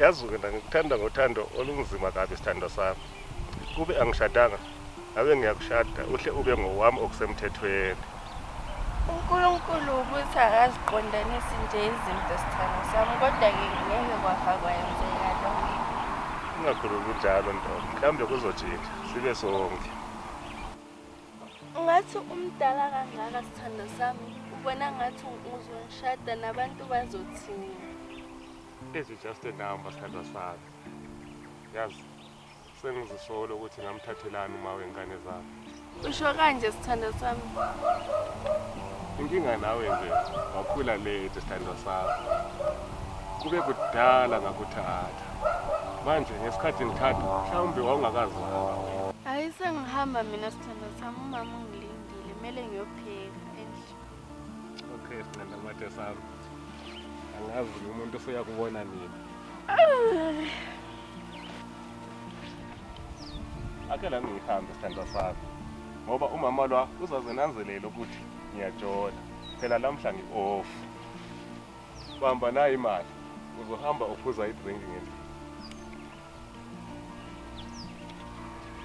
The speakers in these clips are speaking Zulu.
Yazi-ke ngikuthanda ngothando olunzima kabi isithando sami. Kube angishadanga, ave ngiyakushada, uhle ube ngowami okusemthethweni. uNkulunkulu ukuthi akaziqondanisi nje izinto sithando sami, kodwa-ke ngeke kwenzeka lokho. Ungakhulumi kunjalo ntombi, mhlawumbe kuzotshintsha sibe sonke. Ungathi umdala kangaka sithando sami, ubona ngathi uzongishada nabantu bazothini? It's just a number sithando sami. Yazi, sengizisola ukuthi ngamthathelani uma wengane zami. Usho kanje sithando sami. Inkinga nawe nje, wakhula late sithando sami. Kube kudala ngakuthatha. Manje ngesikhathi ngithatha, mhlawumbe wawungakazalwa wena. Hayi sengihamba mina sithando sami, umama ungilindile, kumele ngiyopheka endlini. Okay, sinanda mate sami. Angazi umuntu usuyakubona nini. Akela ngihambe sithando sami. Ngoba umama lwa uzazenanzelela ukuthi ngiyajola. Phela lamhla ngi-off. Bamba nayo imali. Uzohamba uphuza i-drink ngendlela.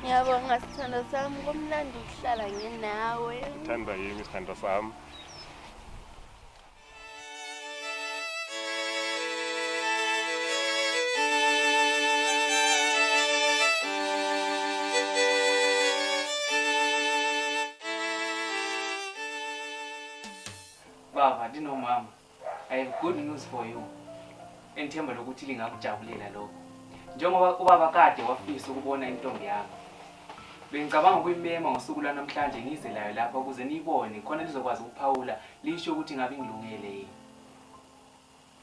Ngiyabonga sithando sami, kumnandi ukuhlala nginawe. Thanda yimi sithando sami. Baba, mama, I have good news for you. Engithemba lokuthi lingakujabulela lokho. Njengoba ubaba kade wafisa ukubona intombi yami. Bengicabanga ukuyimema ngosuku lwanamhlanje ngize layo lapha ukuze niyibone khona lizokwazi ukuphawula lisho ukuthi ngabe ngilungele yini.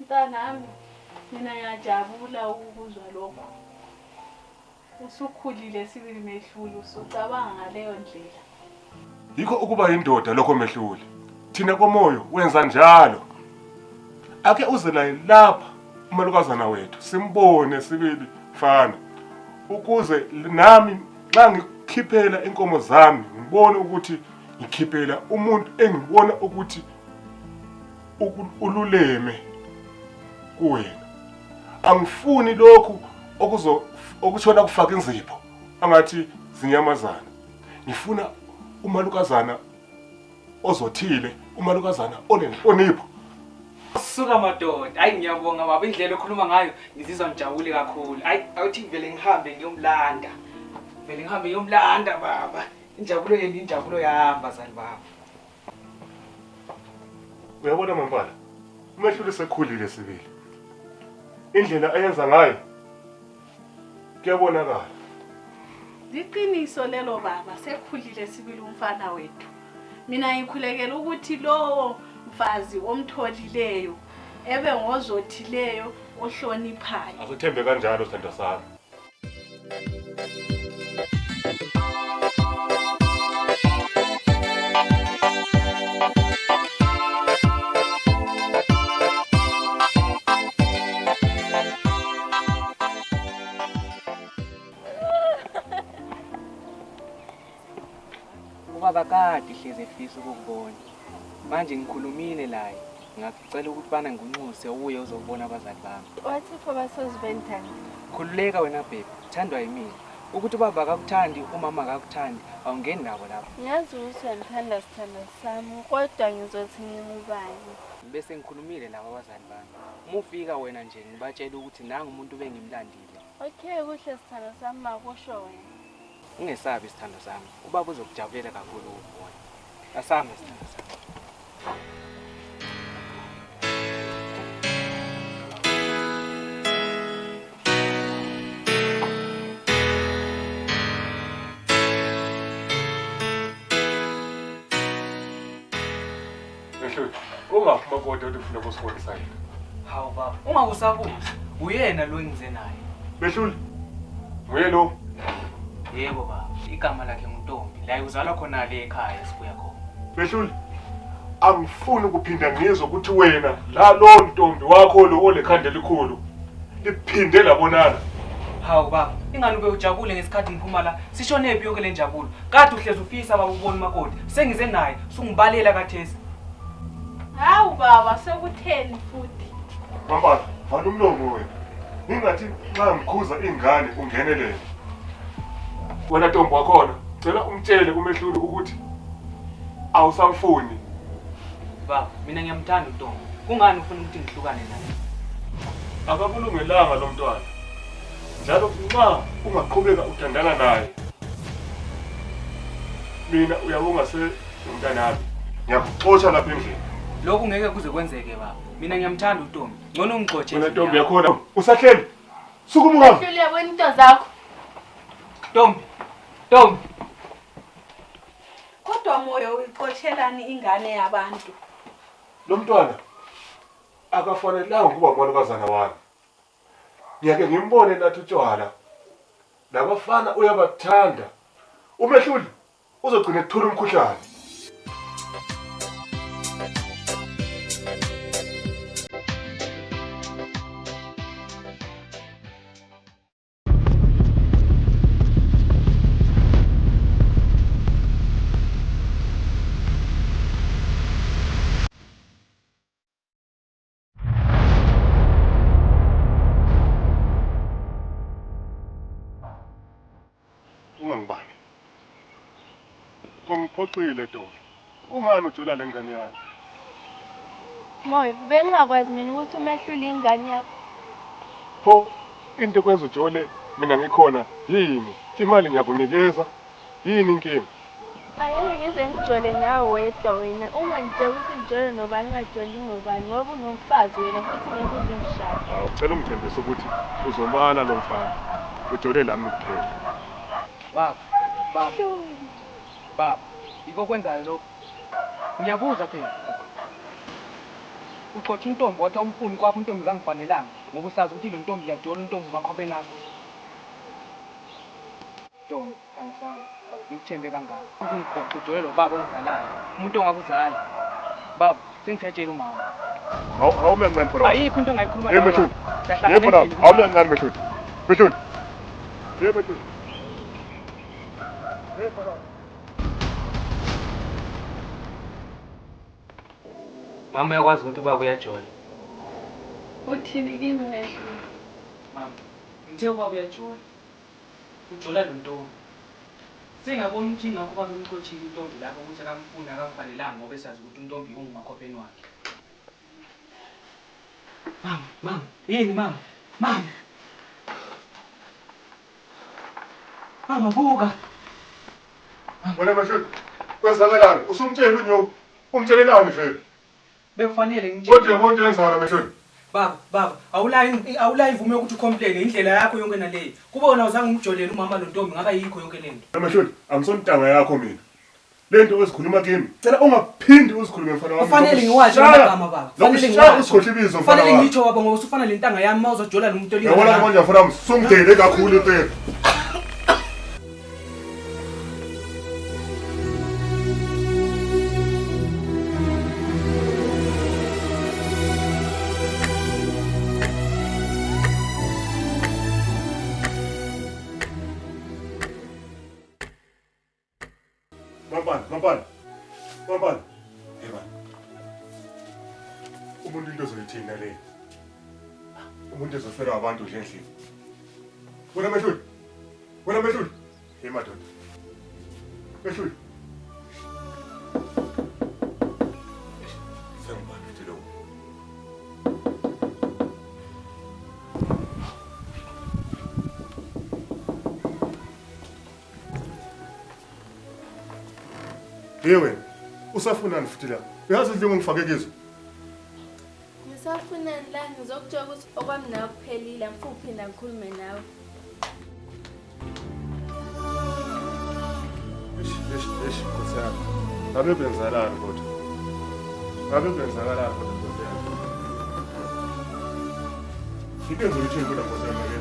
Mntanami, mina ngiyajabula ukuzwa lokho. Usukhulile sibili Mehluli, usucabanga ngaleyo ndlela. Yikho ukuba indoda lokho Mehluli. Thina komoyo wenza njalo. Ake uze naye lapha umalukazana wethu simbone sibili mfana. Ukuze nami xa ngikhiphela inkomo zami ngibone ukuthi ngikhiphela umuntu engibona ukuthi ululeme kuwena. Angifuni lokhu okuthona kufaka inzipho angathi zinyamazana. Ngifuna umalukazana ozothile, umalukazana onenhlonipho. Suka madoda, hayi ngiyabonga baba indlela okhuluma ngayo ngizizwa ngijabule kakhulu. Hayi awuthi vele ngihambe ngiyomlanda. Vele ngihambe ngiyomlanda baba. Injabulo yeni injabulo yahamba zali baba. Uyabona mambala, uMehluli sekhulile sibili. Indlela ayenza ngayo kuyabonakala. Liqiniso lelo baba, sekhulile sibili umfana wethu. Mina ngikhulekela ukuthi lo mfazi omtholileyo ebe ngozothileyo ohloniphayo. Asithembe kanjalo sithando sami. Ubaba kade hleze efisa ukukubona. Manje ngikhulumile laye. Ngicela ukuthi bana ngunxuse uye uzobona abazali bami. Wathi pho basozibendana. Khululeka wena baby, thandwa yimina. Ukuthi ubaba akakuthandi, umama akakuthandi, awungeni nabo lapho. Ngiyazi ukuthi uyangithanda sithando sami, kodwa ngizothi ngingubani. Bese ngikhulumile labo abazali bami. Uma ufika wena nje ngibatshela ukuthi nangu umuntu bengimlandile. Okay, kuhle sithando sami, makusho wena. Ungesabi isithando sami. Ubaba uzokujabulela kakhulu ukubona. Asame isithando sami. Mehluli, ungaphuma kodwa uthi ufuna ukusibonisa yena. Hawu baba, ungakusabuzi. Uyena lo engize naye. Mehluli, nguye lo. Yebo baba, igama lakhe nguNtombi. La uzalwa khona le ekhaya sibuya khona. Mehluli, angifuni ukuphinda ngizwe ukuthi wena la lo Ntombi wakho lo olekhanda elikhulu liphinde labonana. Hawu baba, ingani ube ujabule ngesikhathi ngiphuma la. Sishonephi yonke le njabulo? Kade uhlezi ufisa baba ubone umakoti. Sengize naye, sungibalela kathesi. Hawu baba, sekutheni futhi? Mambala, vala umlomo wena. Ingathi nxa ngikhuza ingane ungenelele. Wena Ntombi wakhona, cela umtshele kuMehluli ukuthi awusamfuni. Baba, mina ngiyamthanda uNtombi. Kungani ufuna ukuthi ngihlukane naye? Akakulungelanga lo mntwana. Njalo nxa ungaqhubeka uthandana naye, mina uyabongase umntanami. Ngiyakuxotsha lapha endlini. Lokhu ngeke kuze kwenzeke baba. Mina ngiyamthanda uNtombi. Ngcono ungixotshe. Wena Ntombi yakhona, usahleli. Sukuma. Mehluli yabona into zakho. Ntombi. Ntombi. Kodwa moyo uyiqotshelani ingane yabantu? Lo mntwana akafanelanga ukuba umalukazana wami. Ngiyake ngimbone nathi utshwala. Labafana uyabathanda. uMehluli uzogcina ethola umkhuhlane. Ungangibani. Ngiphoxile Ntombi. Ungani ujula lengane yakho? Moyo, bengingakwazi mina ukuthi uMehluli ingane yakho. Pho into kwenza ujole mina ngikhona yini? Imali ngiyakunikeza. Yini inkinga? Ayeke ngize ngijole nawe wedwa wena. Ungangitshela ukuthi ngijole nobani ngajoli ngobani ngoba unomfazi wena futhi ngeke uze ngishade. Awucela ungithembise ukuthi uzomana lo mfana. Ujole lami kuphela. Baba. Baba. Baba, yiko kwenzayo lokho. Ngiyabuza phela. Uxoxa uNtombi wathi umfuni kwakho uNtombi zangifanelanga ngoba usazi ukuthi lo Ntombi yajola uNtombi bakhobe nakho. Ntombi, angisanga. Ngithembe kangaka. Ungiphoxa ujole lo baba ongizalayo. Umuntu ongakuzala. Baba, sengithetshela umama. Awume ngani bro? Ayikho into engayikhuluma nawe. Mehluli. Yebo bro, awume ngani Mehluli. Mehluli. Yebo Mehluli. Yebo bro. Mama yakwazi ukuthi ubaba uyajola. Uthini kimi Mehluli? Mama, ngithe ubaba uyajola. Ujola lo Ntombi. Sengabona umthinga kuba ngimqothile uNtombi lapho ukuthi akamfuni akamfanelanga ngoba esazi ukuthi uNtombi ungumakhopheni wakhe. Mama, yini mama? Mama. Mama buka. Wena Mehluli. Kwenzakalani? Usumtshela uNyoka. Umtshelelani vele? Bekufanele ngitshele. Konke enzana Mehluli. Baba, awulayi imvume yokuthi ucomplain indlela yakho yonke naleyo. Kuba wena uzange umjolele umama lo Ntombi ngaba yikho yonke lento. Mehluli, angisontanga yakho mina. Lento ozikhuluma kimi. Cela ungaphindi uzikhulume mfana wami. Kufanele ngiwazi amagama baba. Kufanele ngiwazi. Usikhohle ibizo mfana wami. Kufanele ngitsho baba ngoba usufana lentanga yami mawuzojola nomuntu olingana. Yabona manje mfana wami, sungidele kakhulu impela. Mambala. Yeba. Umuntu into zoyithina le. Umuntu ezofela abantu nje endlini. Wena Mehluli. Hey madoda. Mehluli. Sengibani lo. Yewe, usafunani futhi la? Uyazi indlingo ngifake kizo? Ngisafunani la ngizokutshela ukuthi okwami nawe kuphelile angifuni ukuphinda ngikhulume nawe. Eish, Nkosi yami. Ngabe benzalani kodwa? Ngabe kwenzakalani kodwa Nkosi yami? Into engizolitshela kodwa Nkosi yami ngeke